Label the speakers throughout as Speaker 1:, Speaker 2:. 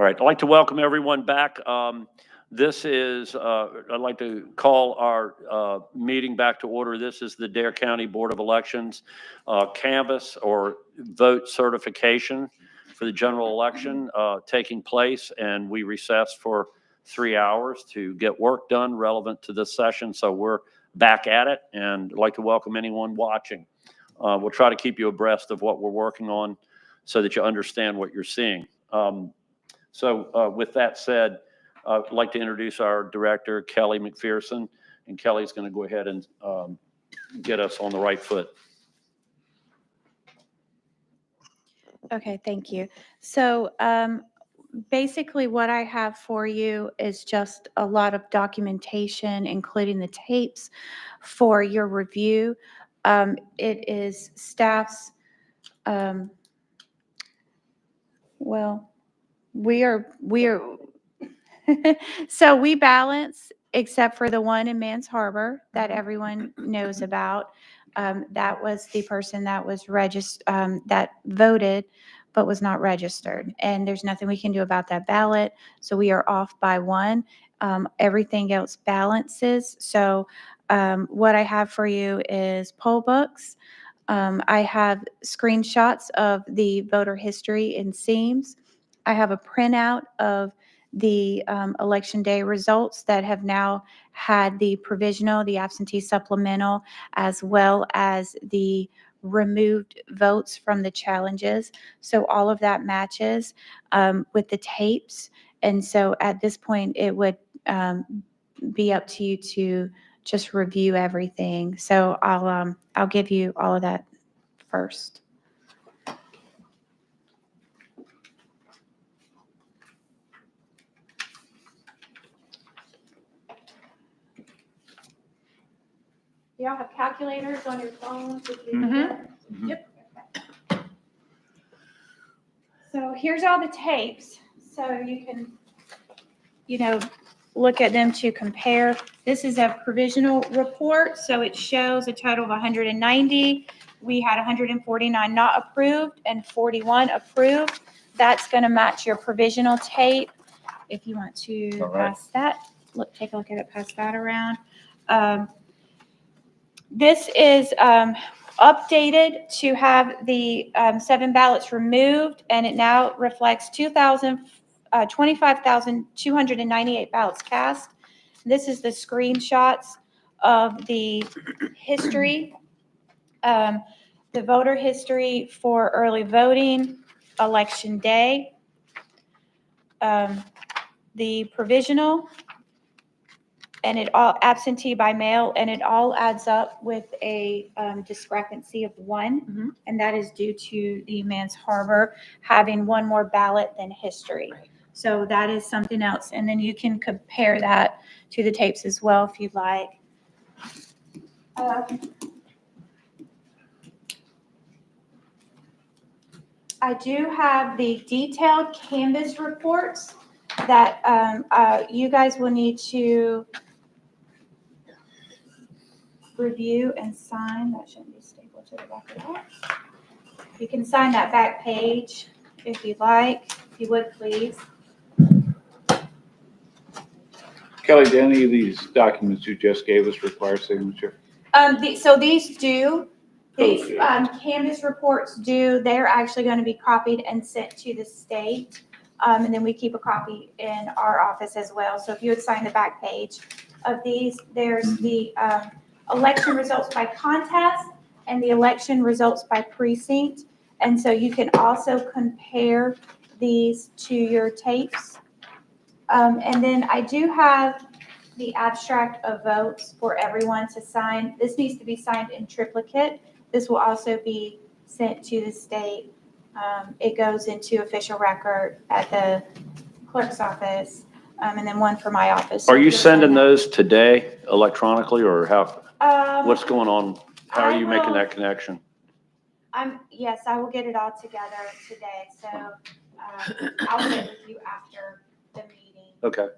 Speaker 1: right, I'd like to welcome everyone back. This is, I'd like to call our meeting back to order. This is the Dare County Board of Elections canvass or vote certification for the general election taking place, and we recessed for 3 hours to get work done relevant to this session. So we're back at it, and I'd like to welcome anyone watching. We'll try to keep you abreast of what we're working on so that you understand what you're seeing. So with that said, I'd like to introduce our director, Kelly McPherson, and Kelly's going to go ahead and get us on the right foot.
Speaker 2: Okay, thank you. So basically what I have for you is just a lot of documentation, including the tapes for your review. It is staff's, well, we are, so we balance except for the one in Mans Harbor that everyone knows about. That was the person that was that voted but was not registered. And there's nothing we can do about that ballot. So we are off by one. Everything else balances. So what I have for you is poll books. I have screenshots of the voter history in Seams. I have a printout of the election day results that have now had the provisional, the absentee supplemental, as well as the removed votes from the challenges. So all of that matches with the tapes. And so at this point, it would be up to you to just review everything. So I'll give you all of that first. Do y'all have calculators on your phones?
Speaker 1: Mm-hmm.
Speaker 2: Yep. So here's all the tapes. So you can, look at them to compare. This is a provisional report. So it shows a total of 190. We had 149 not approved and 41 approved. That's going to match your provisional tape. If you want to pass that, take a look at it, pass that around. This is updated to have the 7 ballots removed, and it now reflects 25,298 ballots cast. This is the screenshots of the history, the voter history for early voting, election day, the provisional, and it all absentee by mail, and it all adds up with a discrepancy of 1, and that is due to the Mans Harbor having one more ballot than history. Right. So that is something else, and then you can compare that to the tapes as well if you'd like. I do have the detailed canvas reports that you guys will need to review and sign. That shouldn't be stapled to the back of that. You can sign that back page if you'd like. If you would, please.
Speaker 3: Kelly, do any of these documents you just gave us require signature?
Speaker 2: So these do. These
Speaker 3: Okay.
Speaker 2: canvas reports do. They're actually going to be copied and sent to the state. And then we keep a copy in our office as well. So if you would sign the back page of these, there's the election results by contest and the election results by precinct. And so you can also compare these to your tapes. And then I do have the abstract of votes for everyone to sign. This needs to be signed in triplicate. This will also be sent to the state. It goes into official record at the clerk's office, and then one for my office.
Speaker 1: Are you sending those today electronically, or how? What's going on? How are you making that connection?
Speaker 2: Yes, I will get it all together today. So I'll get with you after the meeting.
Speaker 1: Okay.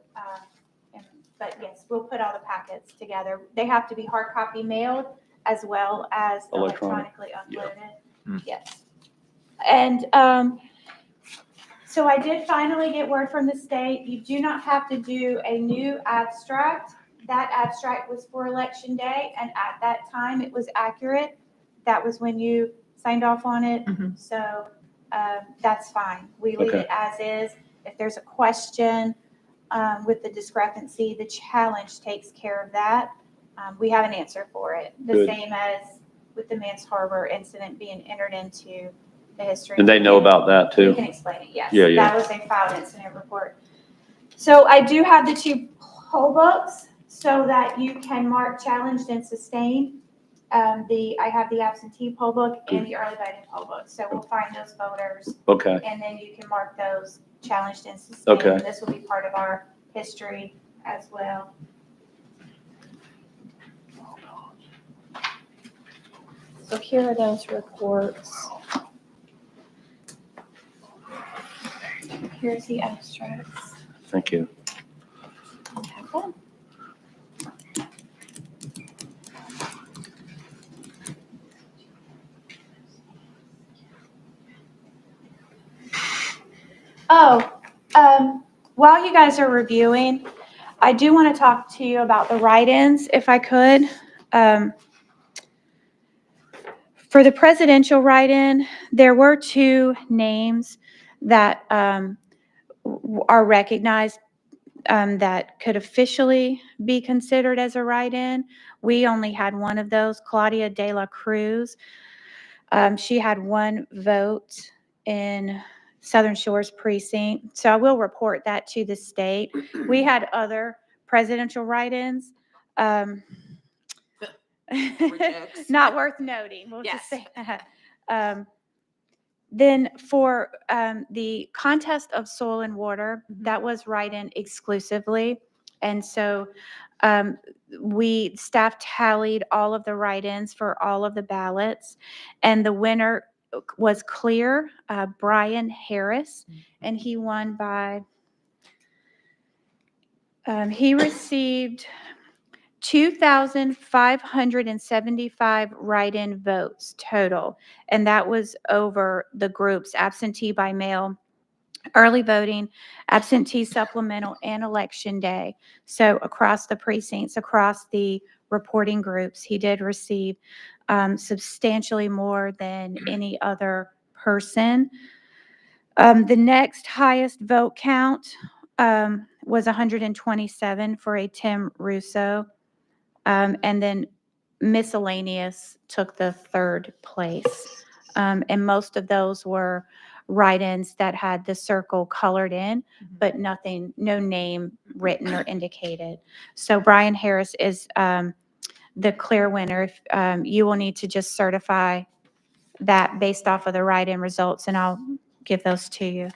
Speaker 2: But yes, we'll put all the packets together. They have to be hard copy mailed as well as electronically uploaded.
Speaker 1: Yeah.
Speaker 2: Yes. And So I did finally get word from the state. You do not have to do a new abstract. That abstract was for Election Day, and at that time, it was accurate. That was when you signed off on it.
Speaker 4: Mhm.
Speaker 2: So that's fine. We leave
Speaker 1: Okay.
Speaker 2: it as is. If there's a question with the discrepancy, the challenge takes care of that. We have an answer for it. The
Speaker 1: Good.
Speaker 2: same as with the Mans Harbor incident being entered into the history.
Speaker 1: And they know about that
Speaker 2: We
Speaker 1: too?
Speaker 2: can explain it, yes.
Speaker 1: Yeah, yeah.
Speaker 2: That was a filed incident report. So I do have the two poll books so that you can mark challenged and sustained. I have the absentee poll book and the early voting poll book. So we'll find those voters
Speaker 1: Okay,
Speaker 2: and then you can mark those challenged and sustained.
Speaker 1: Okay.
Speaker 2: And this will be part of our history as well. So here are those reports. Here's the abstracts.
Speaker 1: thank you.
Speaker 2: Have fun. Oh, while you guys are reviewing, I do want to talk to you about the write-ins, if I could. For the presidential write-in, there were two names that are recognized that could officially be considered as a write-in. We only had one of those, Claudia De La Cruz. She had one vote in Southern Shores precinct, so I will report that to the state. We had other presidential write-ins.
Speaker 4: Rejects.
Speaker 2: Not worth noting, we'll just
Speaker 4: Yes.
Speaker 2: say that. Then for the contest of soil and water,
Speaker 4: Mhm.
Speaker 2: that was write-in exclusively. And so staff tallied all of the write-ins for all of the ballots. And the winner was clear, Brian Harris, and he won by, he received 2,575 write-in votes total, and that was over the groups absentee by mail, early voting, absentee supplemental, and election day. So across the precincts, across the reporting groups, he did receive substantially more than any other person. The next highest vote count was 127 for a Tim Russo. And then miscellaneous took the third place. And most of those were write-ins that had the circle colored in, but nothing, no name written or indicated. So Brian Harris is the clear winner. You will need to just certify that based off of the write-in results, and I'll give those to you.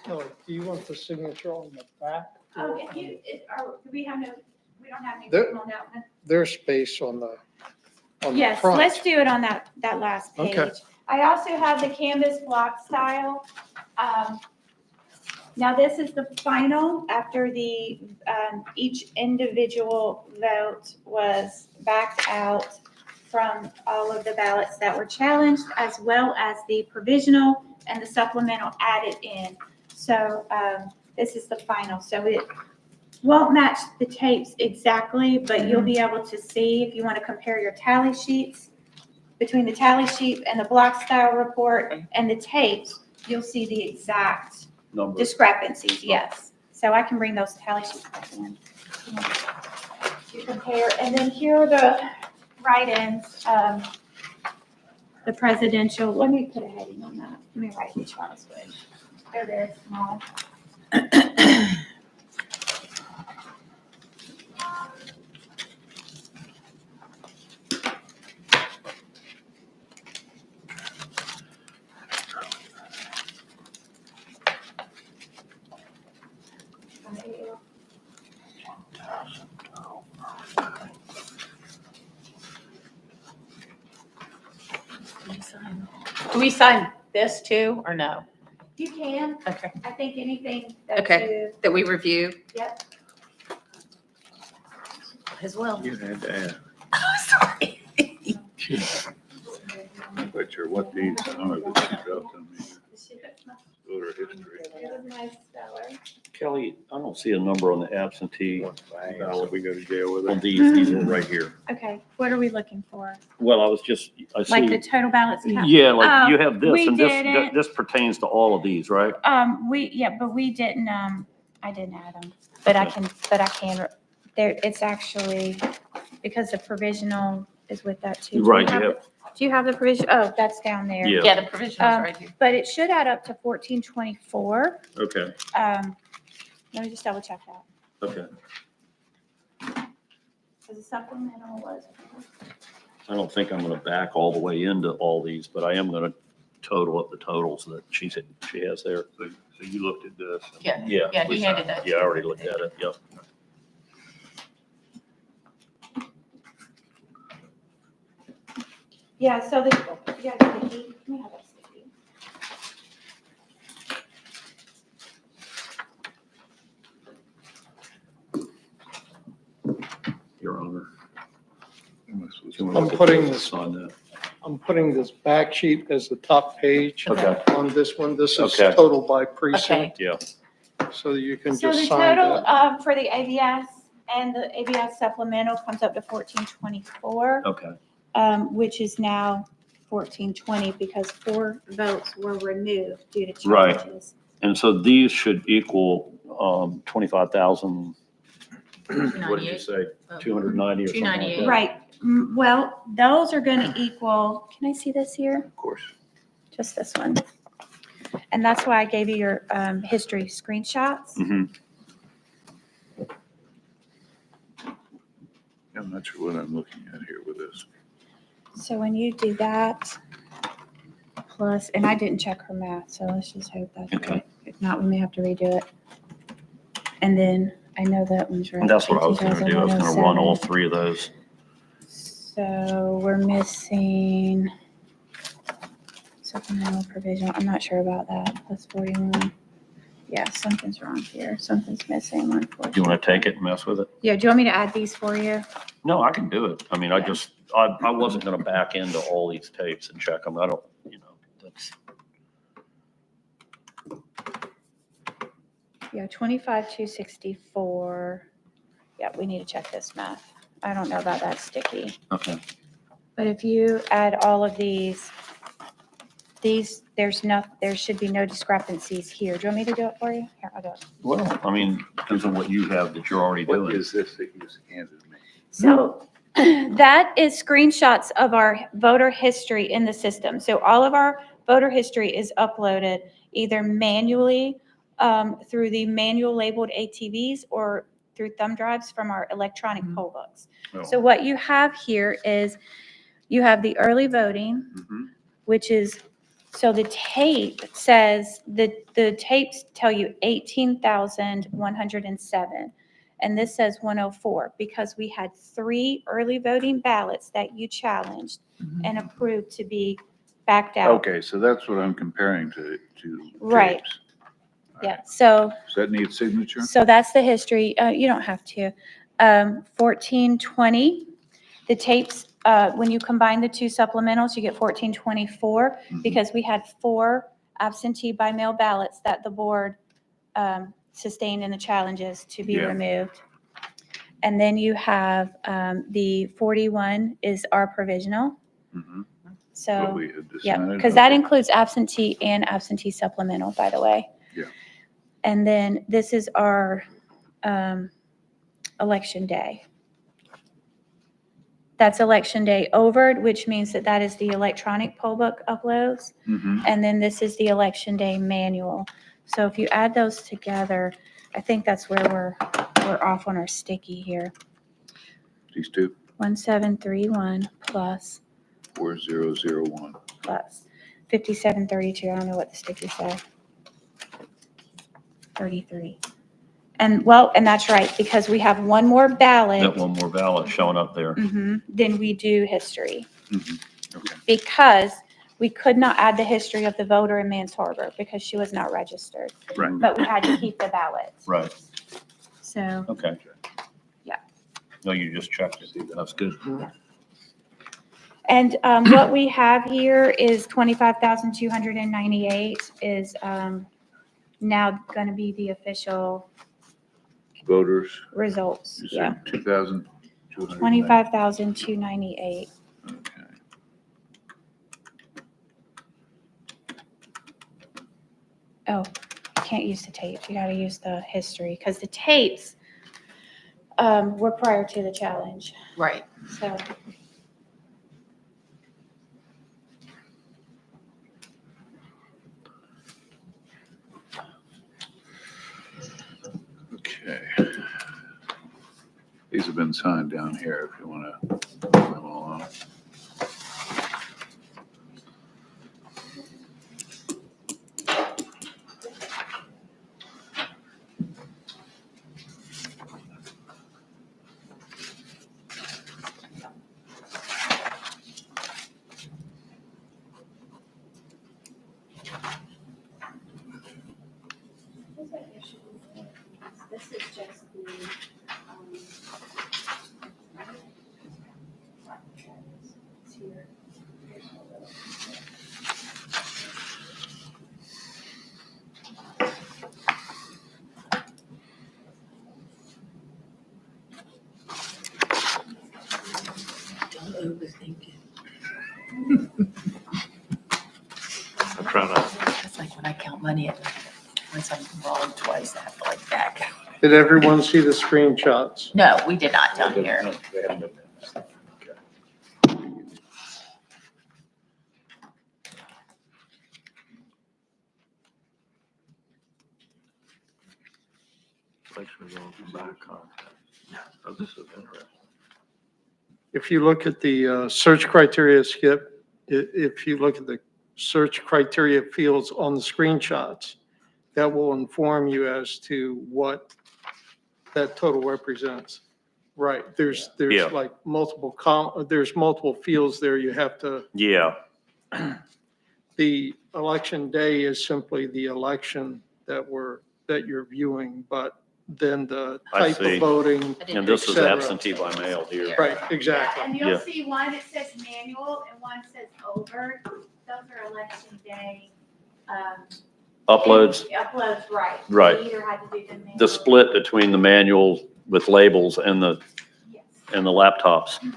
Speaker 5: Oh, do you want the signature on the back?
Speaker 2: We don't have any
Speaker 5: There-
Speaker 2: room on that one.
Speaker 5: There's space on the
Speaker 2: Yes,
Speaker 5: front.
Speaker 2: let's do it on that last page.
Speaker 5: Okay.
Speaker 2: I also have the canvas block style. Now this is the final after each individual vote was backed out from all of the ballots that were challenged, as well as the provisional and the supplemental added in. So this is the final. So it won't match the tapes exactly, but you'll be able to see if you want to compare your tally sheets between the tally sheet and the block style report and the tapes, you'll see the exact
Speaker 1: Number.
Speaker 2: discrepancies, yes. So I can bring those tally sheets back in to compare. And then here are the write-ins, the presidential, let me put a heading on that. Let me write which one is which. They're very small.
Speaker 4: Do we sign this too, or no?
Speaker 2: You can,
Speaker 4: Okay,
Speaker 2: I think anything that
Speaker 4: Okay.
Speaker 2: you,
Speaker 4: that we review
Speaker 2: yep.
Speaker 4: as well.
Speaker 3: You had to ask.
Speaker 4: Sorry.
Speaker 3: I'm not quite sure what these are that she dropped on me. voter history.
Speaker 1: Kelly, I don't see a number on the absentee ballot.
Speaker 3: We go to jail with
Speaker 1: On
Speaker 3: it.
Speaker 1: these are right here.
Speaker 2: Okay, what are we looking for?
Speaker 1: Well, I was just, I
Speaker 2: Like the
Speaker 1: see,
Speaker 2: total ballots you have?
Speaker 1: yeah, like you
Speaker 2: Oh,
Speaker 1: have this,
Speaker 2: we
Speaker 1: and this,
Speaker 2: didn't.
Speaker 1: this pertains to all of these, right?
Speaker 2: But we didn't, I didn't add them, but I
Speaker 1: Okay.
Speaker 2: can, there, it's actually, because the provisional is with that too.
Speaker 1: Right,
Speaker 2: Do you have
Speaker 1: yeah.
Speaker 2: Do you have the provision? Oh, that's down there.
Speaker 1: Yeah.
Speaker 4: Yeah, the provisional's
Speaker 2: Um,
Speaker 4: right here.
Speaker 2: But it should add up to 1424.
Speaker 1: Okay,
Speaker 2: Let me just double check that.
Speaker 1: okay.
Speaker 2: Because the supplemental was.
Speaker 1: I don't think I'm gonna back all the way into all these, but I am gonna total up the totals that she has there.
Speaker 3: So you looked at this.
Speaker 4: Yeah,
Speaker 1: Yeah.
Speaker 4: yeah, he handed that.
Speaker 1: Yeah, I already looked at it, yep.
Speaker 2: Yeah, so the, yeah, sticky. Let me have that sticky.
Speaker 1: Your Honor.
Speaker 5: I'm putting this-
Speaker 1: On that.
Speaker 5: I'm putting this back sheet as the top page
Speaker 1: Okay,
Speaker 5: on this one. This is
Speaker 1: Okay.
Speaker 5: total by precinct,
Speaker 1: yeah,
Speaker 5: so that you can
Speaker 2: So the
Speaker 5: just sign
Speaker 2: total,
Speaker 5: that.
Speaker 2: for the ABS and the ABS supplemental comes up to 1424,
Speaker 1: okay,
Speaker 2: which is now 1420 because 4 votes were removed due to
Speaker 1: Right.
Speaker 2: challenges.
Speaker 1: and so these should equal, 25,000, what did you say, 290 or something like
Speaker 4: 298.
Speaker 1: that?
Speaker 2: Right, well, those are gonna equal, can I see this here?
Speaker 3: Of course.
Speaker 2: Just this one. And that's why I gave you your history screenshots.
Speaker 1: Mhm.
Speaker 3: I'm not sure what I'm looking at here with this.
Speaker 2: So when you do that, plus, and I didn't check her math, so let's just hope that's
Speaker 1: Okay.
Speaker 2: right. If not, we may have to redo it. And then I know that one's right.
Speaker 1: And that's what I was gonna do, I was gonna run all
Speaker 2: 18,107.
Speaker 1: 3 of those.
Speaker 2: So we're missing supplemental provisional. I'm not sure about that. Plus 41. Yeah, something's wrong here. Something's missing.
Speaker 1: Do you wanna take it and mess with it?
Speaker 2: Yeah, do you want me to add these for you?
Speaker 1: No, I can do it. I mean, I just, I wasn't gonna back into all these tapes and check them. I don't, that's,
Speaker 2: Yeah, 25,264. Yeah, we need to check this math. I don't know about that sticky.
Speaker 1: okay.
Speaker 2: But if you add all of these, there should be no discrepancies here. Do you want me to do it for you? Here, I'll do it.
Speaker 1: Well, I mean, depends on what you have that you're already
Speaker 3: What
Speaker 1: doing.
Speaker 3: is this that you handed me?
Speaker 2: So that is screenshots of our voter history in the system. So all of our voter history is uploaded either manually through the manual labeled ATVs or through thumb drives from our electronic poll books.
Speaker 3: Oh.
Speaker 2: So what you have here is you have the early voting,
Speaker 3: Mhm.
Speaker 2: which is, so the tape says, the tapes tell you 18,107. And this says 104 because we had 3 early voting ballots that you challenged and approved to be backed out.
Speaker 3: Okay, so that's what I'm comparing to
Speaker 2: Right.
Speaker 3: tapes.
Speaker 2: Yeah, so,
Speaker 3: Does that need signature?
Speaker 2: so that's the history. You don't have to. 1420, the tapes, when you combine the 2 supplementals, you get 1424
Speaker 3: Mhm.
Speaker 2: because we had 4 absentee by mail ballots that the board sustained in the challenges to be
Speaker 3: Yeah.
Speaker 2: removed. And then you have the 41 is our provisional.
Speaker 3: Mhm. What
Speaker 2: So,
Speaker 3: we had
Speaker 2: yeah,
Speaker 3: decided,
Speaker 2: because that
Speaker 3: okay.
Speaker 2: includes absentee and absentee supplemental, by the way.
Speaker 3: Yeah.
Speaker 2: And then this is our election day. That's election day over, which means that that is the electronic poll book uploads.
Speaker 3: Mhm.
Speaker 2: And then this is the election day manual. So if you add those together, I think that's where we're off on our sticky here.
Speaker 3: These two,
Speaker 2: 1731 plus
Speaker 3: 4001.
Speaker 2: 5732. I don't know what the sticky said. 33. And well, and that's right, because we have one more ballot.
Speaker 1: Got one more ballot showing up there.
Speaker 2: Then we do history.
Speaker 3: Mhm. Okay.
Speaker 2: Because we could not add the history of the voter in Mans Harbor because she was not registered.
Speaker 3: Right.
Speaker 2: But we had to keep the ballot.
Speaker 1: Right,
Speaker 2: So,
Speaker 1: okay.
Speaker 2: Yeah.
Speaker 1: No, you just checked it. That's good.
Speaker 2: and what we have here is 25,298 is now going to be the official
Speaker 3: Voters,
Speaker 2: results.
Speaker 3: you
Speaker 2: Yeah,
Speaker 3: said 2,200.
Speaker 2: 25,298.
Speaker 3: Okay.
Speaker 2: Oh, you can't use the tapes. You got to use the history because the tapes were prior to the challenge.
Speaker 4: Right.
Speaker 2: So
Speaker 3: Okay. These have been signed down here if you want to move them along.
Speaker 2: this is just the.
Speaker 4: Don't overthink it.
Speaker 3: I'm trying to.
Speaker 4: It's like when I count money, once I'm wrong twice, I have to like back out.
Speaker 5: Did everyone see the screenshots?
Speaker 4: No, we did not down here.
Speaker 3: No, they haven't been there. Okay. Election results from back contact. Oh, this is interesting.
Speaker 5: If you look at the search criteria, Skip, if you look at the search criteria fields on the screenshots, that will inform you as to what that total represents. Right,
Speaker 1: Yeah.
Speaker 5: there's like there's multiple fields there you have to,
Speaker 1: Yeah,
Speaker 5: the election day is simply the election that you're viewing, but then the
Speaker 1: I
Speaker 5: type
Speaker 1: see.
Speaker 5: of voting,
Speaker 1: and this is
Speaker 5: et cetera.
Speaker 1: absentee by mail here.
Speaker 5: right, exactly.
Speaker 2: And
Speaker 1: Yeah.
Speaker 2: you'll see one that says manual and one says over. Those are election day.
Speaker 1: Uploads,
Speaker 2: Uploads, right.
Speaker 1: Right.
Speaker 2: You either had to do them manually.
Speaker 1: the split between the manual with labels and the
Speaker 2: Yes.
Speaker 1: laptops.
Speaker 2: Mhm.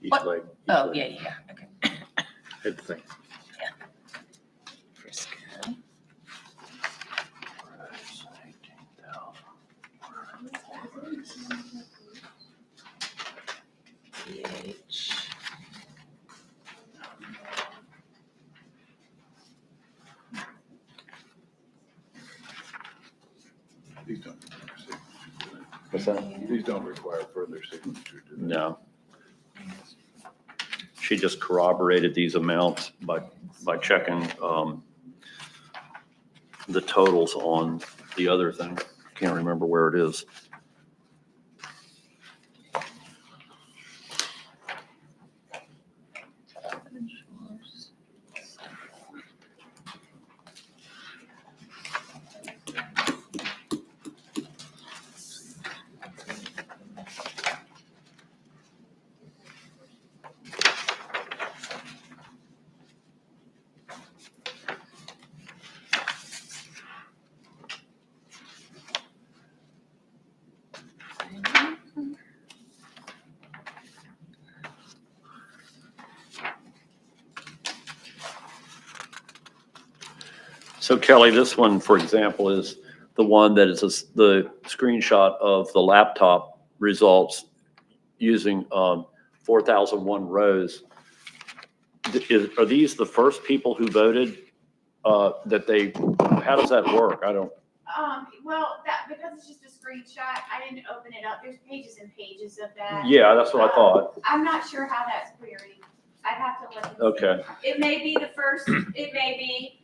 Speaker 3: Each
Speaker 4: What?
Speaker 3: leg.
Speaker 4: Oh, yeah, yeah, okay.
Speaker 3: Hit the thing.
Speaker 4: Frisco. PH.
Speaker 3: These don't.
Speaker 1: What's that?
Speaker 3: These don't require further signature, do they?
Speaker 1: No. She just corroborated these amounts by checking the totals on the other thing. Can't remember where it is. So Kelly, this one, for example, is the one that is the screenshot of the laptop results using 4,001 rows. Are these the first people who voted that they, how does that work? I don't,
Speaker 2: Well, because it's just a screenshot, I didn't open it up. There's pages and pages of that.
Speaker 1: yeah, that's what I thought.
Speaker 2: I'm not sure how that's queried. I'd have to look. and see.
Speaker 1: Okay.
Speaker 2: It may be the first, it may be,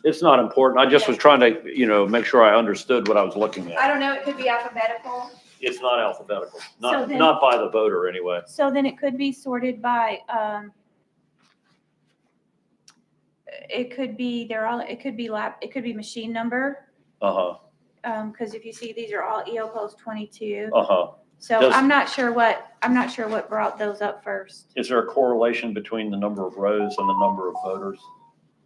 Speaker 1: It's not important. I just was trying to, make sure I understood what I was looking
Speaker 2: I
Speaker 1: at.
Speaker 2: don't know, it could be alphabetical.
Speaker 1: It's not alphabetical,
Speaker 2: So
Speaker 1: not,
Speaker 2: then-
Speaker 1: not by the voter anyway.
Speaker 2: So then it could be sorted by, it could be, it could be it could be machine number.
Speaker 1: Uh-huh,
Speaker 2: Because if you see, these are all EO post 22.
Speaker 1: uh-huh.
Speaker 2: So
Speaker 1: Does-
Speaker 2: I'm not sure what brought those up first.
Speaker 1: Is there a correlation between the number of rows and the number of voters?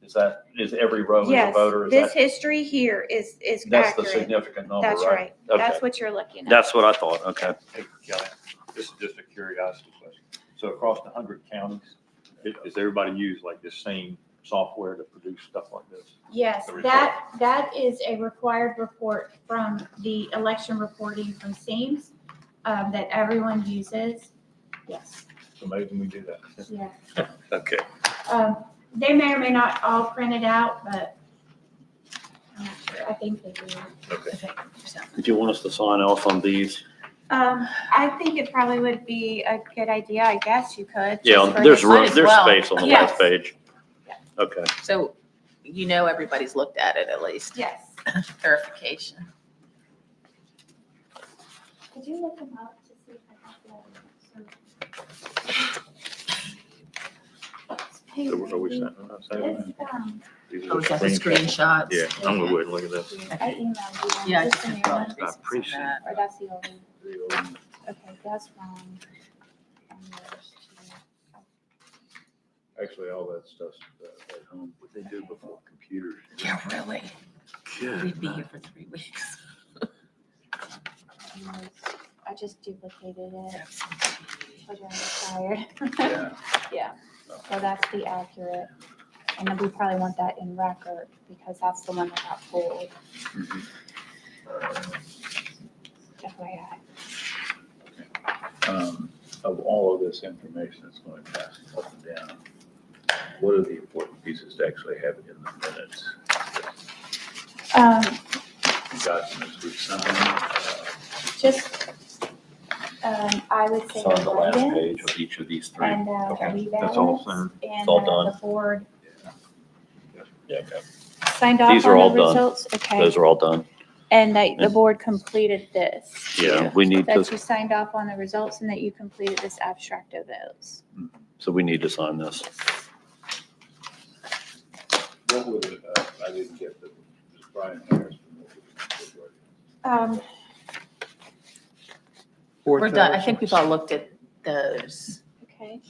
Speaker 1: Is every row is a
Speaker 2: Yes,
Speaker 1: voter? Is
Speaker 2: this
Speaker 1: that,
Speaker 2: history here is
Speaker 1: that's the
Speaker 2: accurate.
Speaker 1: significant number, right?
Speaker 2: That's right.
Speaker 1: Okay.
Speaker 2: That's what you're looking at.
Speaker 1: That's what I thought, okay.
Speaker 6: Hey, Kelly, this is just a curiosity question. So across the 100 counties, does everybody use like this same software to produce stuff like this?
Speaker 2: Yes,
Speaker 6: The report.
Speaker 2: that is a required report from the election reporting from SAMES that everyone uses. Yes,
Speaker 6: So maybe we do that.
Speaker 2: yeah.
Speaker 6: Okay.
Speaker 2: They may or may not all print it out, but I'm not sure. I think they do.
Speaker 6: Okay.
Speaker 1: Do you want us to sign off on these?
Speaker 2: I think it probably would be a good idea. I guess you could.
Speaker 1: Yeah,
Speaker 2: just for
Speaker 1: there's
Speaker 2: the-
Speaker 4: Might
Speaker 1: room,
Speaker 4: as
Speaker 1: there's
Speaker 4: well.
Speaker 1: space on the
Speaker 2: Yes.
Speaker 1: last page.
Speaker 2: Yeah.
Speaker 1: Okay.
Speaker 4: So, you know, everybody's looked at it at least,
Speaker 2: Yes.
Speaker 4: verification.
Speaker 2: Could you look them up to see if I have the?
Speaker 6: So are we sending
Speaker 2: It's,
Speaker 6: These
Speaker 4: Oh,
Speaker 6: are
Speaker 4: is that the
Speaker 6: screenshots?
Speaker 4: screenshots?
Speaker 6: Yeah, I'm gonna go ahead and look at this.
Speaker 2: I emailed you. one.
Speaker 4: Yeah, I
Speaker 2: Just
Speaker 4: just
Speaker 2: the new
Speaker 4: saw
Speaker 2: one.
Speaker 4: it.
Speaker 6: I appreciate it.
Speaker 2: Or that's the old one. Okay, that's wrong. And yours too.
Speaker 3: Actually, all that stuff's at home.
Speaker 6: What they do before computers.
Speaker 4: Yeah, really.
Speaker 6: Good.
Speaker 4: We'd be here for 3 weeks.
Speaker 2: Yours. I just duplicated it. But I'm tired.
Speaker 3: Yeah.
Speaker 2: Yeah, so that's the accurate. And then we probably want that in record because that's the one that got pulled. FYI.
Speaker 3: Of all of this information that's going to pass up and down, what are the important pieces to actually have in the minutes? Documents we've signed,
Speaker 2: Just, I would say
Speaker 1: Sign the last
Speaker 2: write-ins
Speaker 1: page of each of these three.
Speaker 2: and
Speaker 6: Okay,
Speaker 2: leave
Speaker 6: that's all
Speaker 2: ins
Speaker 6: signed.
Speaker 2: and
Speaker 1: It's all done.
Speaker 2: the board
Speaker 1: Yeah, okay.
Speaker 2: signed off
Speaker 1: These are
Speaker 2: on
Speaker 1: all
Speaker 2: the
Speaker 1: done.
Speaker 2: results. Okay,
Speaker 1: Those are all done.
Speaker 2: and that the board completed this.
Speaker 1: Yeah, we need
Speaker 2: That
Speaker 1: to,
Speaker 2: you signed off on the results and that you completed this abstract of those.
Speaker 1: so we need to sign this.
Speaker 3: what was it, I didn't get the, just Brian Harris.
Speaker 4: We're done. I think we've all looked at those.
Speaker 2: Okay.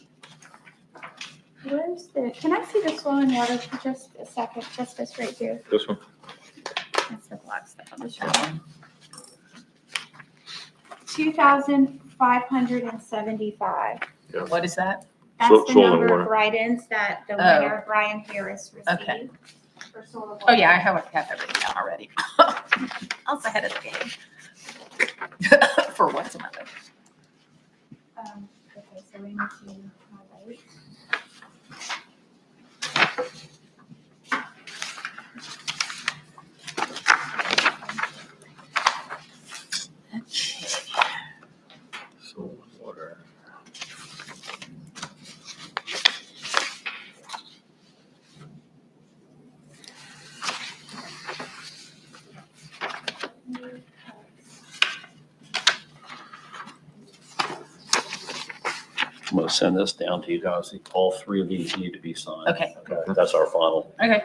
Speaker 2: Where's the, can I see the flowing water for just a second, just this right here?
Speaker 6: This one?
Speaker 2: That's the black stuff on the show. 2,575.
Speaker 4: What is that?
Speaker 2: That's
Speaker 6: So-
Speaker 2: the
Speaker 6: soil and
Speaker 2: number
Speaker 6: water.
Speaker 2: of write-ins that the
Speaker 4: Oh.
Speaker 2: winner, Brian Harris,
Speaker 4: Okay.
Speaker 2: received. For soil and
Speaker 4: Oh, yeah, I
Speaker 2: water.
Speaker 4: have everything down already. I was ahead of the game. For what's another?
Speaker 2: Okay, so we need to highlight.
Speaker 6: Soil and water.
Speaker 1: I'm gonna send this down to you guys. All three of these need to be signed.
Speaker 4: Okay.
Speaker 1: Okay, that's our final.
Speaker 4: Okay.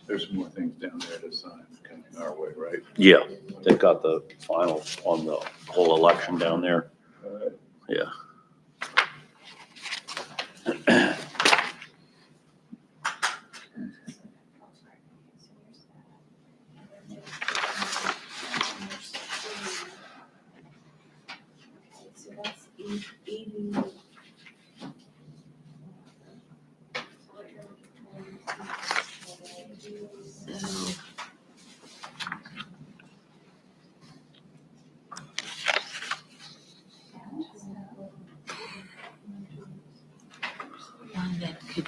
Speaker 3: There's more things down there to sign coming our way, right?
Speaker 1: Yeah, they've got the final on the whole election down there. Yeah.
Speaker 2: So that's 80.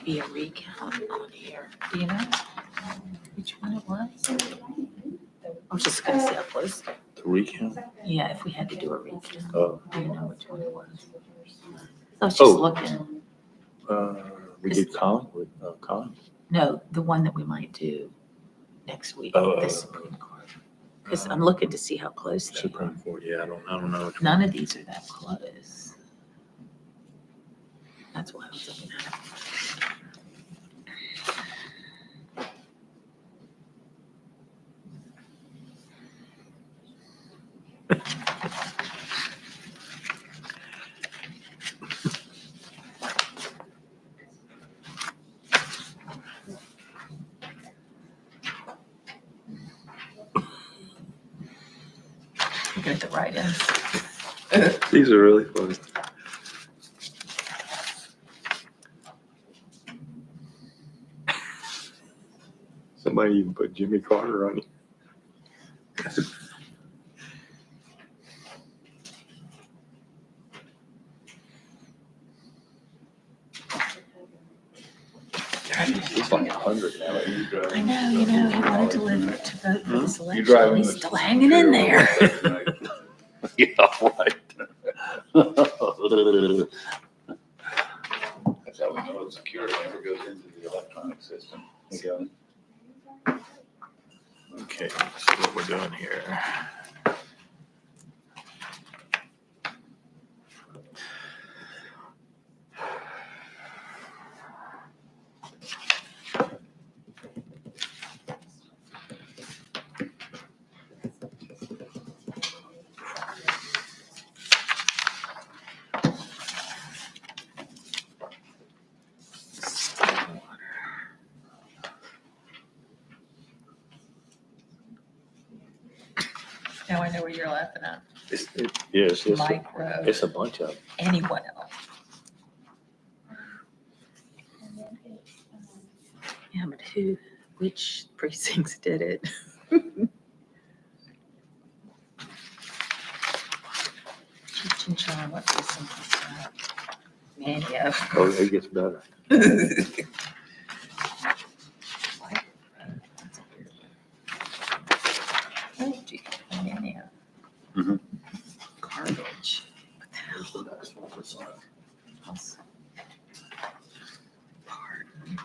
Speaker 4: be a recount on here. Do you know which one it was? I'm just gonna see how close.
Speaker 3: The recount?
Speaker 4: Yeah, if we had to do a recount.
Speaker 3: Oh.
Speaker 4: Do you know which one it was? I was just
Speaker 3: Oh.
Speaker 4: looking.
Speaker 3: We did Colin, Colin?
Speaker 4: No, the one that we might do next week,
Speaker 3: Oh.
Speaker 4: the Supreme Court. Because I'm looking to see how close they are.
Speaker 3: Supreme Court, yeah, I don't know. which
Speaker 4: None
Speaker 3: one.
Speaker 4: of these are that close. That's why I was looking at it. Looking at the write-ins.
Speaker 3: These are really funny. Somebody even put Jimmy Carter on it. It's like 100 now.
Speaker 4: I know, he wanted to live to vote for this
Speaker 3: You
Speaker 4: election.
Speaker 3: driving
Speaker 4: He's
Speaker 3: this-
Speaker 4: still hanging in there.
Speaker 1: Yeah, right.
Speaker 3: That's how we know it's secure. It never goes into the electronic system. Okay, let's see what we're doing here.
Speaker 4: Now I know what you're laughing at.
Speaker 3: Yes,
Speaker 4: Micro,
Speaker 3: it's a bunch of them.
Speaker 4: anyone else. Yeah, but which precincts did it? Cheech and Chong, what precinct is that? Manio.
Speaker 3: Oh, it gets better.
Speaker 4: Oh, gee, Manio.
Speaker 1: Mhm.
Speaker 4: Garbage. What the hell? House. Pardon.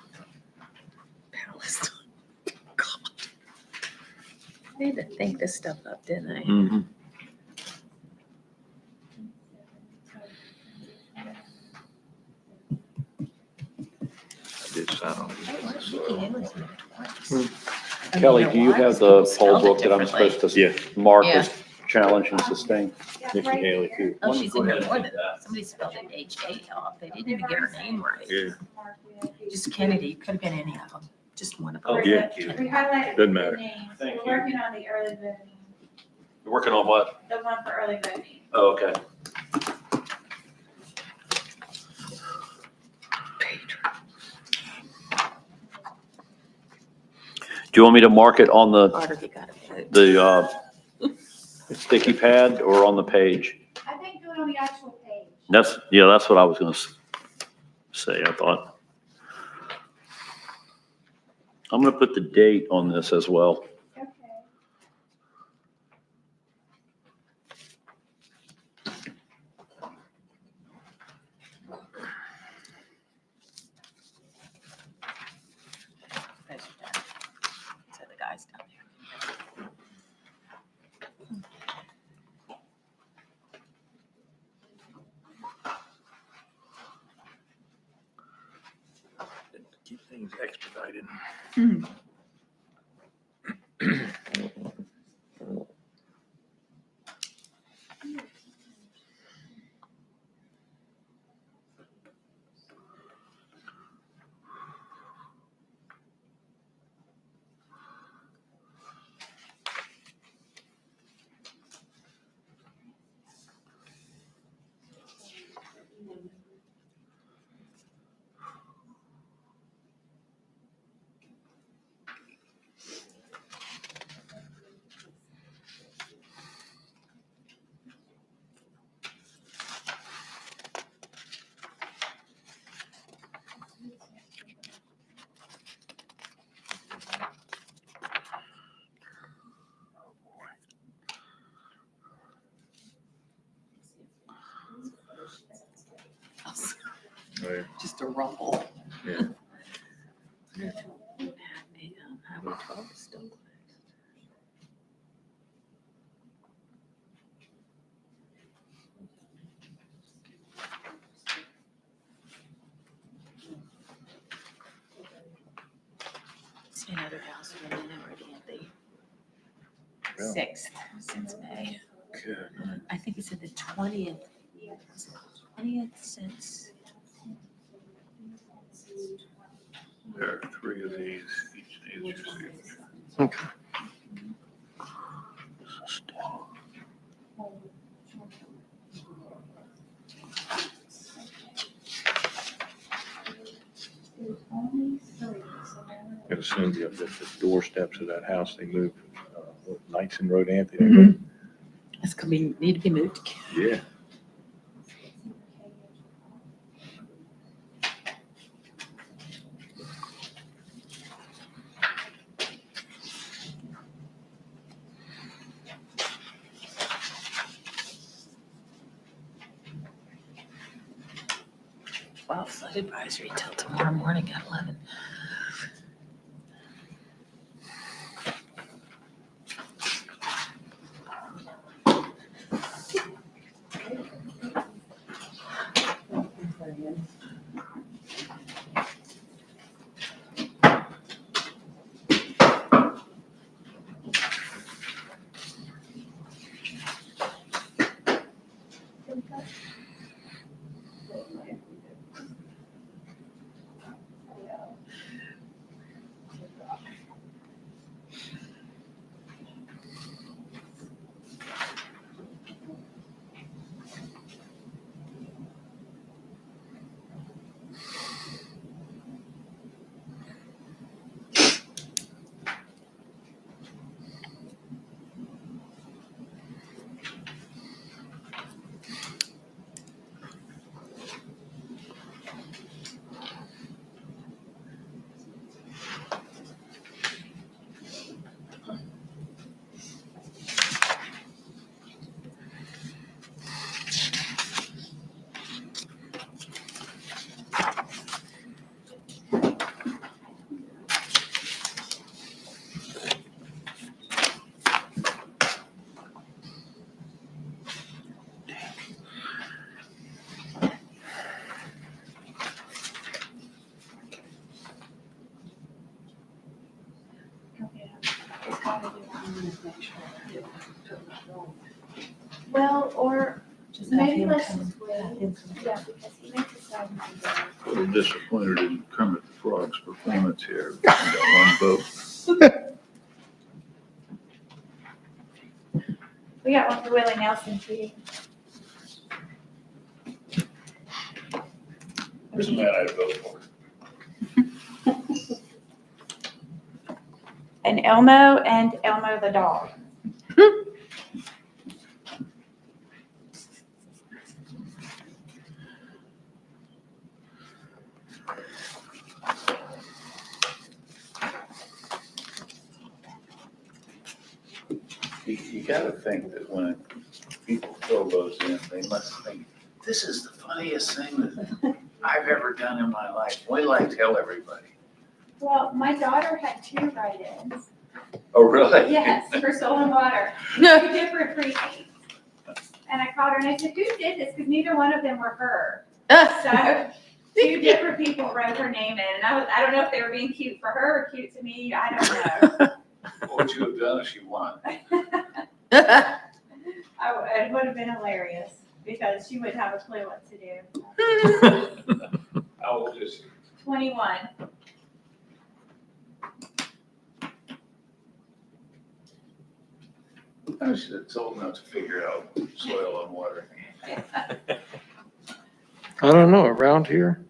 Speaker 4: Palestine. God. They had to think this stuff up, didn't they?
Speaker 3: Mm-hmm. I did sign on it.
Speaker 1: Kelly, do you have the poll book that I'm supposed to
Speaker 3: Yeah,
Speaker 1: mark
Speaker 4: Yeah.
Speaker 1: as challenge and sustain?
Speaker 3: Nikki Haley too.
Speaker 4: Oh, she's in here more than that. Somebody spelled it H-A off. They didn't even get her name right.
Speaker 3: Yeah.
Speaker 4: Just Kennedy. Could have been any of them. Just one of them.
Speaker 1: Oh,
Speaker 3: yeah.
Speaker 2: We highlighted
Speaker 3: Doesn't
Speaker 2: the
Speaker 3: matter.
Speaker 2: names.
Speaker 1: Thank
Speaker 2: We're
Speaker 1: you.
Speaker 2: working on the early voting,
Speaker 1: You're working on what?
Speaker 2: the one for early voting.
Speaker 1: Oh, okay. Do you want me to mark it on
Speaker 4: Carter, he got it.
Speaker 1: the sticky pad or on the page?
Speaker 2: I think do it on the actual page.
Speaker 1: That's what I was gonna say, I thought. I'm gonna put the date on this as well.
Speaker 2: Okay.
Speaker 4: There's your dad. So the guy's down there.
Speaker 3: Keep things expedited. Right.
Speaker 4: Just a rumble.
Speaker 3: Yeah.
Speaker 4: Highway 12 is still closed. See another house went in already at the
Speaker 3: Yeah.
Speaker 4: 6th since May.
Speaker 3: Good.
Speaker 4: I think it's at the 20th. 20th since.
Speaker 3: There are 3 of these, each needs your signature.
Speaker 5: Okay.
Speaker 3: Got to send you the doorsteps of that house they moved, Knightson Road, Anthony.
Speaker 4: That's gonna be, need to be moved.
Speaker 3: Yeah.
Speaker 4: Wow, flood advisory till tomorrow morning at 11.
Speaker 2: Well, or
Speaker 4: Just have
Speaker 2: maybe
Speaker 4: him
Speaker 2: let's
Speaker 4: come-
Speaker 2: just wait.
Speaker 4: have him come.
Speaker 2: Yeah, because he makes it sound like
Speaker 3: A little disappointed in Kermit the Frog's performance here. We got 1 vote.
Speaker 2: we got one for Willie Nelson too.
Speaker 3: There's a man I'd vote for.
Speaker 2: And Elmo the dog.
Speaker 3: You gotta think that when people fill those in, they must think, this is the funniest thing that I've ever done in my life. Wait till I tell everybody.
Speaker 2: Well, my daughter had 2 write-ins.
Speaker 3: Oh, really?
Speaker 2: Yes, for stolen water. 2 different precincts. And I called her and I said, who did this? Because neither one of them were her. So 2 different people wrote her name in. And I don't know if they were being cute for her or cute to me. I don't know.
Speaker 3: What would you have done if she won?
Speaker 2: It would have been hilarious because she wouldn't have a clue what to do.
Speaker 3: How old is she?
Speaker 2: 21.
Speaker 3: It's old enough to figure out soil and water.
Speaker 5: I don't know, around here?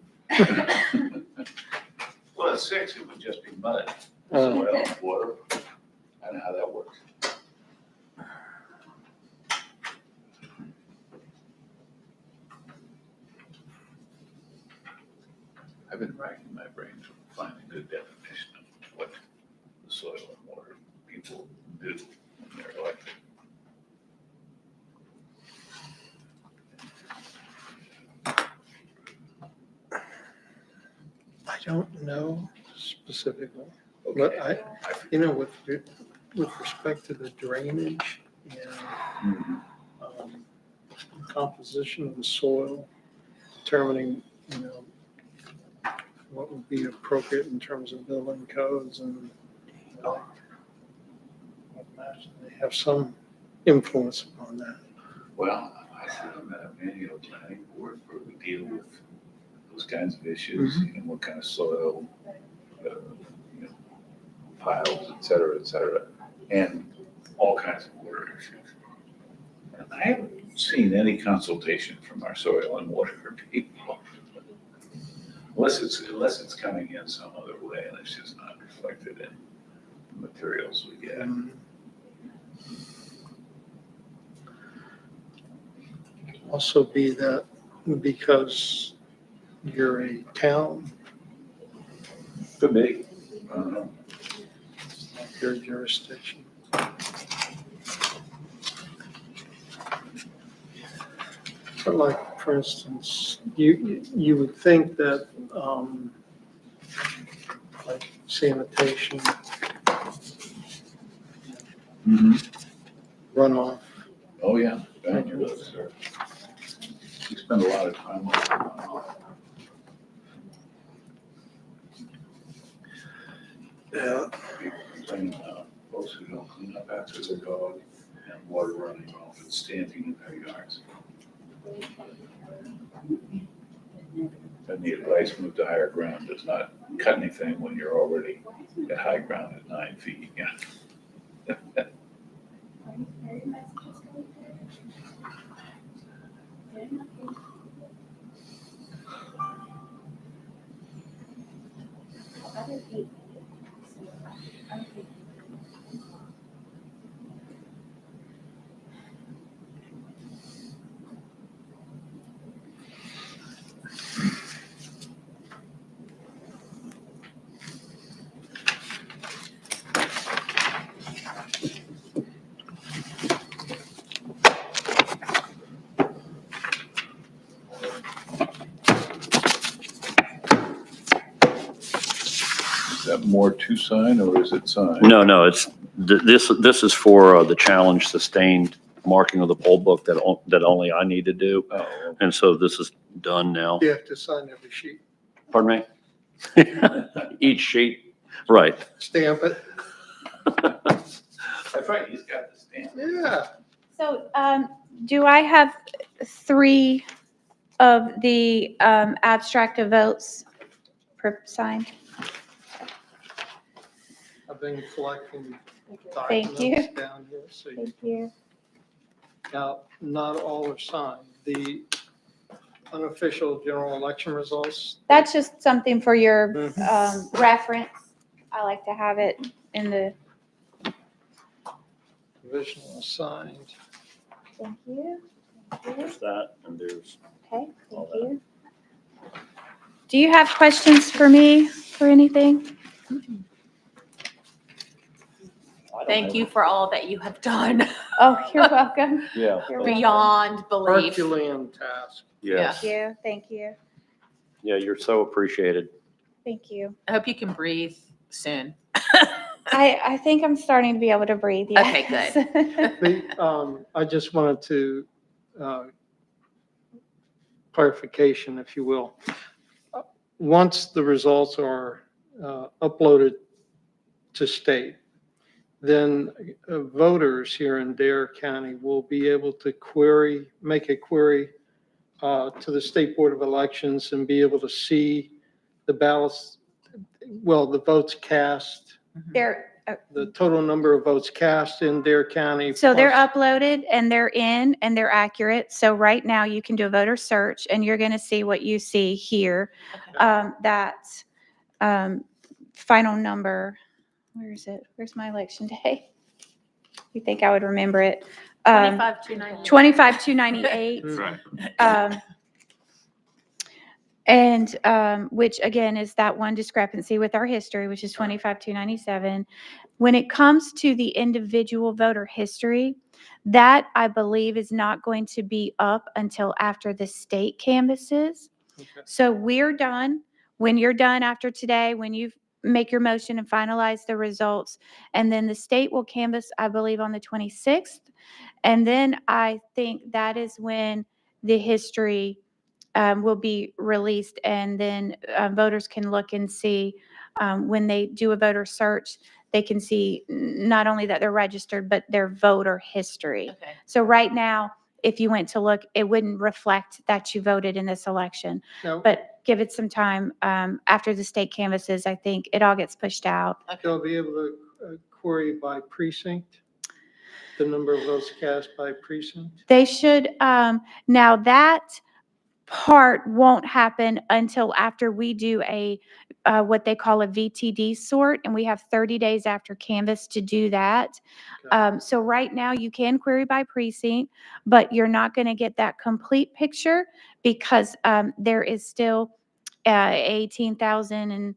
Speaker 3: Well, at 6, it would just be mud.
Speaker 5: Uh,
Speaker 3: Soil and water. I don't know how that works. I've been racking my brain to find a good definition of what the soil and water people do when they're elected.
Speaker 5: don't know specifically, but
Speaker 3: Okay.
Speaker 5: with respect to the drainage and
Speaker 3: Mhm.
Speaker 5: um, composition of the soil, determining, what would be appropriate in terms of building codes and I imagine they have some influence upon that.
Speaker 3: Well, I sit on that manual planning board where we deal with those kinds of issues, what kind of soil, piles, et cetera, and all kinds of water issues. And I haven't seen any consultation from our soil and water people. Unless it's coming in some other way and it's just not reflected in the materials we get.
Speaker 5: Also be that because you're a town,
Speaker 3: Could be. I don't know.
Speaker 5: your jurisdiction. But like, for instance, you would think that, like sanitation, runoff,
Speaker 3: Oh, yeah. Fabulous, sir. We spend a lot of time on it.
Speaker 5: yeah,
Speaker 3: People complain about folks who don't clean up after their dog and water running off and standing in their yards. And the advice move to higher ground does not cut anything when you're already at high ground at 9 feet. Yeah. Is that more to sign or is it signed?
Speaker 1: No, this is for the challenge sustained marking of the poll book that only I need to do.
Speaker 3: Oh,
Speaker 1: And so this is done now.
Speaker 5: you have to sign every sheet,
Speaker 1: Pardon me? Each sheet, right.
Speaker 5: stamp it.
Speaker 3: that's right, he's got the stamp.
Speaker 5: Yeah.
Speaker 2: So, do I have 3 of the abstract of votes signed?
Speaker 5: I've been collecting
Speaker 2: Thank you.
Speaker 5: documents down here, so
Speaker 2: Thank you.
Speaker 5: now, not all are signed. The unofficial general election results,
Speaker 2: That's just something for your
Speaker 5: Mhm.
Speaker 2: reference. I like to have it in the,
Speaker 5: provisional signed.
Speaker 2: thank you. Thank you.
Speaker 1: There's that, and there's
Speaker 2: Okay,
Speaker 1: all
Speaker 2: thank you. Do you have questions for me for anything?
Speaker 4: Thank you for all that you have done.
Speaker 2: Oh, you're welcome.
Speaker 1: Yeah.
Speaker 2: You're welcome.
Speaker 4: Beyond belief.
Speaker 5: Herculean task.
Speaker 1: Yes.
Speaker 2: Thank you, thank you,
Speaker 1: Yeah, you're so appreciated.
Speaker 2: thank you.
Speaker 4: I hope you can breathe soon.
Speaker 2: I think I'm starting to be able to breathe, yes.
Speaker 4: Okay,
Speaker 5: good. I just wanted to, clarification, if you will. Once the results are uploaded to state, then voters here in Dare County will be able to make a query to the State Board of Elections and be able to see the ballots, the votes cast,
Speaker 2: They're,
Speaker 5: the total number of votes cast in Dare County.
Speaker 2: so they're
Speaker 5: plus-
Speaker 2: uploaded and they're in and they're accurate. So right now you can do a voter search and you're going to see what you see here. That final number, where is it? Where's my election day? You think I would remember it?
Speaker 4: 25,290.
Speaker 2: 25,298.
Speaker 3: Right.
Speaker 2: And which again is that one discrepancy with our history, which is 25,297. When it comes to the individual voter history, that I believe is not going to be up until after the state canvasses.
Speaker 5: Okay.
Speaker 2: So we're done when you're done after today, when you make your motion and finalize the results, and then the state will canvass, I believe, on the 26th. And then I think that is when the history will be released, and then voters can look and see when they do a voter search, they can see not only that they're registered, but their voter history.
Speaker 4: Okay.
Speaker 2: So right now, if you went to look, it wouldn't reflect that you voted in this election.
Speaker 5: Now,
Speaker 2: But give it some time. After the state canvasses, I think it all gets pushed out.
Speaker 5: they'll be able to query by precinct, the number of votes cast by precinct.
Speaker 2: They should, now that part won't happen until after we do a, what they call a VTD sort, and we have 30 days after canvas to do that.
Speaker 5: Okay.
Speaker 2: So right now you can query by precinct, but you're not going to get that complete picture because there is still 18,004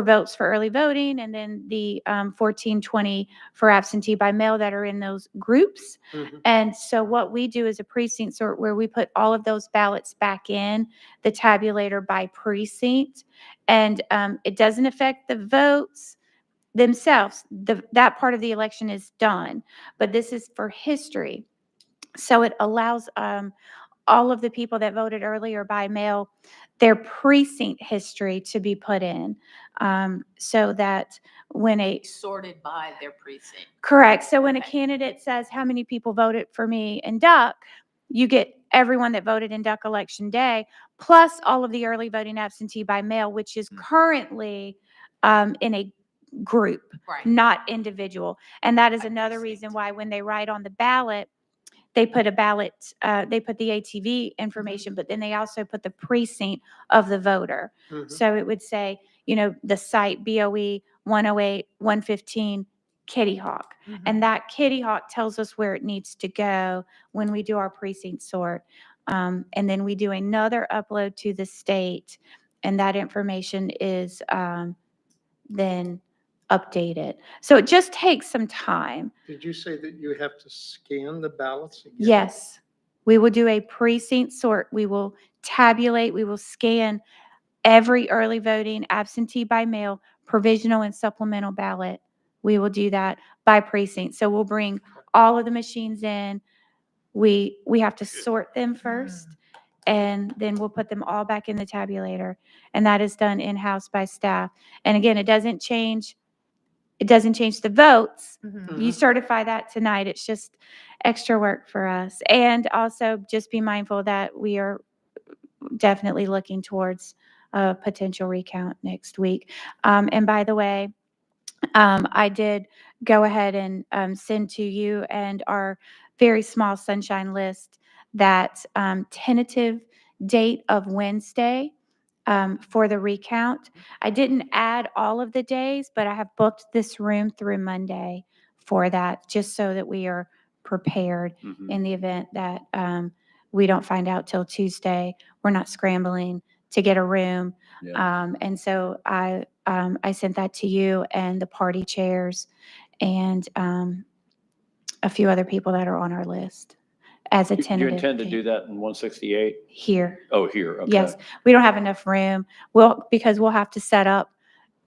Speaker 2: votes for early voting, and then the 1420 for absentee by mail that are in those groups.
Speaker 5: Mhm.
Speaker 2: And so what we do is a precinct sort where we put all of those ballots back in the tabulator by precinct. And it doesn't affect the votes themselves. That part of the election is done, but this is for history. So it allows all of the people that voted earlier by mail, their precinct history to be put in, so that when a,
Speaker 4: Sorted by their precinct.
Speaker 2: correct, so when a
Speaker 4: Okay.
Speaker 2: candidate says, how many people voted for me in Duck, you get everyone that voted in Duck Election Day, plus all of the early voting absentee by mail, which is currently in a group,
Speaker 4: Right.
Speaker 2: not individual. And that is
Speaker 4: By
Speaker 2: another
Speaker 4: precinct.
Speaker 2: reason why when they write on the ballot, they put a ballot, they put the ATV information, but then they also put the precinct of the voter.
Speaker 5: Mhm.
Speaker 2: So it would say, the site BOE 108, 115, Kitty Hawk.
Speaker 4: Mhm.
Speaker 2: And that Kitty Hawk tells us where it needs to go when we do our precinct sort. And then we do another upload to the state, and that information is then updated. So it just takes some time.
Speaker 5: Did you say that you have to scan the ballots again?
Speaker 2: Yes, we will do a precinct sort. We will tabulate, we will scan every early voting, absentee by mail, provisional and supplemental ballot. We will do that by precinct. So we'll bring all of the machines in. We have to sort them first, and then we'll put them all back in the tabulator. And that is done in-house by staff. And again, it doesn't change the votes.
Speaker 4: Mhm.
Speaker 2: You certify that tonight. It's just extra work for us. And also just be mindful that we are definitely looking towards a potential recount next week. And by the way, I did go ahead and send to you and our very small sunshine list that tentative date of Wednesday for the recount. I didn't add all of the days, but I have booked this room through Monday for that, just so that we are prepared
Speaker 1: Mhm.
Speaker 2: in the event that we don't find out till Tuesday. We're not scrambling to get a room.
Speaker 1: Yeah.
Speaker 2: And so I sent that to you and the party chairs and a few other people that are on our list as a
Speaker 1: You
Speaker 2: tentative.
Speaker 1: intend to
Speaker 2: date.
Speaker 1: do that in 168?
Speaker 2: Here.
Speaker 1: Oh, here, okay.
Speaker 2: Yes, we don't have enough room. Because we'll have to set up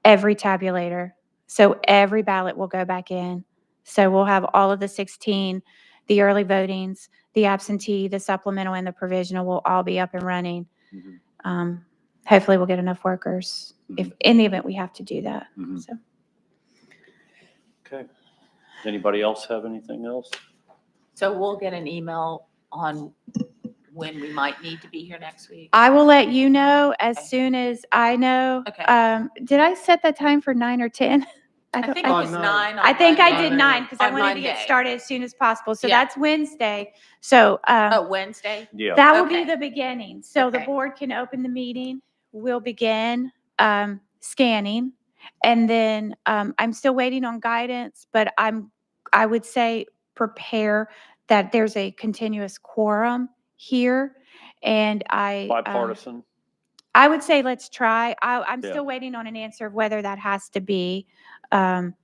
Speaker 2: every tabulator. So every ballot will go back in. So we'll have all of the 16, the early votings, the absentee, the supplemental, and the provisional will all be up and running.
Speaker 1: Mhm.
Speaker 2: Hopefully we'll get enough workers if, in the event we have to do that.
Speaker 1: Mhm.
Speaker 2: So.
Speaker 1: Okay. Anybody else have anything else?
Speaker 4: So we'll get an email on when we might need to be here next week.
Speaker 2: I will let you know as
Speaker 4: Okay.
Speaker 2: soon as I know.
Speaker 4: Okay.
Speaker 2: Did I set that time for 9 or 10?
Speaker 4: I
Speaker 2: don't-
Speaker 4: think it was
Speaker 5: Oh,
Speaker 4: 9 on
Speaker 2: I think I
Speaker 4: Monday.
Speaker 2: did 9 because I
Speaker 4: On
Speaker 2: wanted to get
Speaker 4: Monday.
Speaker 2: started as soon as possible. So
Speaker 4: Yeah.
Speaker 2: that's Wednesday. So
Speaker 4: Oh, Wednesday?
Speaker 1: Yeah.
Speaker 2: that will be
Speaker 4: Okay.
Speaker 2: the beginning. So the
Speaker 4: Okay.
Speaker 2: board can open the meeting. We'll begin scanning. And then I'm still waiting on guidance, but I would say prepare that there's a continuous quorum here. And
Speaker 1: Bipartisan?
Speaker 2: I would say let's try. I'm
Speaker 1: Yeah.
Speaker 2: still waiting on an answer of whether that has to be.
Speaker 1: And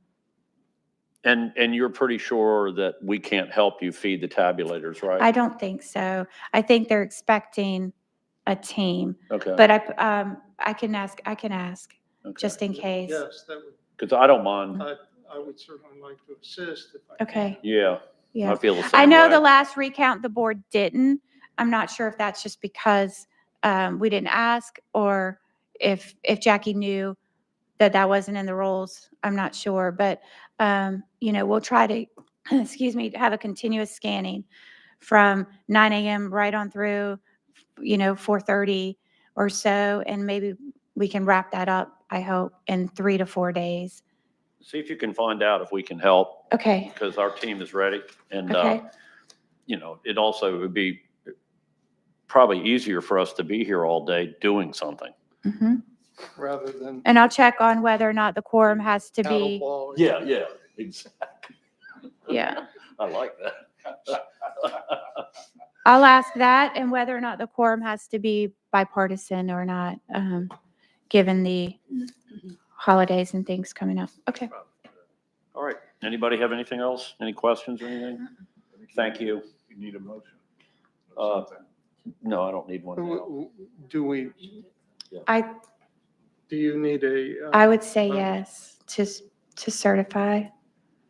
Speaker 1: you're pretty sure that we can't help you feed the tabulators, right?
Speaker 2: I don't think so. I think they're expecting a team.
Speaker 1: Okay.
Speaker 2: But I can ask, just in case.
Speaker 5: Yes, that would,
Speaker 1: Because I don't mind.
Speaker 5: I would certainly like to assist if I can.
Speaker 2: Okay,
Speaker 1: Yeah, I
Speaker 2: yeah.
Speaker 1: feel the same
Speaker 2: I know
Speaker 1: way.
Speaker 2: the last recount, the board didn't. I'm not sure if that's just because we didn't ask or if Jackie knew that that wasn't in the rules. I'm not sure, but, we'll try to, excuse me, have a continuous scanning from 9 a.m. right on through, 4:30 or so, and maybe we can wrap that up, I hope, in 3 to 4 days.
Speaker 1: See if you can find out if we can help,
Speaker 2: Okay,
Speaker 1: because our team is ready. And,
Speaker 2: okay,
Speaker 1: it also would be probably easier for us to be here all day doing something.
Speaker 2: hmm
Speaker 5: Rather than
Speaker 2: And I'll check on whether or not the quorum has to
Speaker 5: paddle
Speaker 2: be,
Speaker 5: ball.
Speaker 1: Yeah, exactly.
Speaker 2: yeah.
Speaker 1: I like that.
Speaker 2: I'll ask that and whether or not the quorum has to be bipartisan or not, given the holidays and things coming up. Okay.
Speaker 1: All right. Anybody have anything else? Any questions or anything? Thank you.
Speaker 6: You need a motion.
Speaker 1: Uh, No, I don't need one now.
Speaker 5: Do
Speaker 2: I
Speaker 5: you need a?
Speaker 2: I would say yes to certify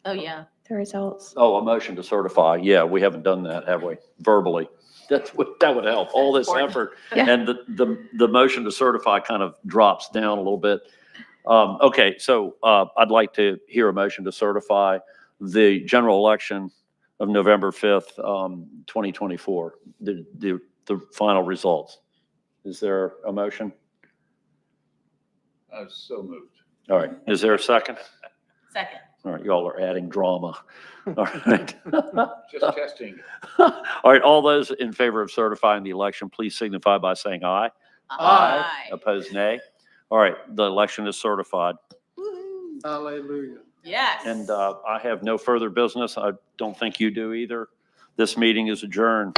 Speaker 4: Oh, yeah.
Speaker 2: the results.
Speaker 1: Oh, a motion to certify. Yeah, we haven't done that, have we? Verbally. That would help. All this
Speaker 4: Important.
Speaker 1: effort.
Speaker 2: Yeah.
Speaker 1: And the motion to certify kind of drops down a little bit. Okay, so I'd like to hear a motion to certify the general election of November 5th, 2024, the final results. Is there a motion?
Speaker 3: So moved.
Speaker 1: All right, is there a second?
Speaker 4: Second.
Speaker 1: All right, y'all are adding drama. All right.
Speaker 3: Just testing.
Speaker 1: All right, all those in favor of certifying the election, please signify by saying aye.
Speaker 5: Aye.
Speaker 1: Opposed, nay. All right, the election is certified.
Speaker 4: Woo-hoo.
Speaker 5: Hallelujah.
Speaker 4: Yes.
Speaker 1: And I have no further business. I don't think you do either. This meeting is adjourned.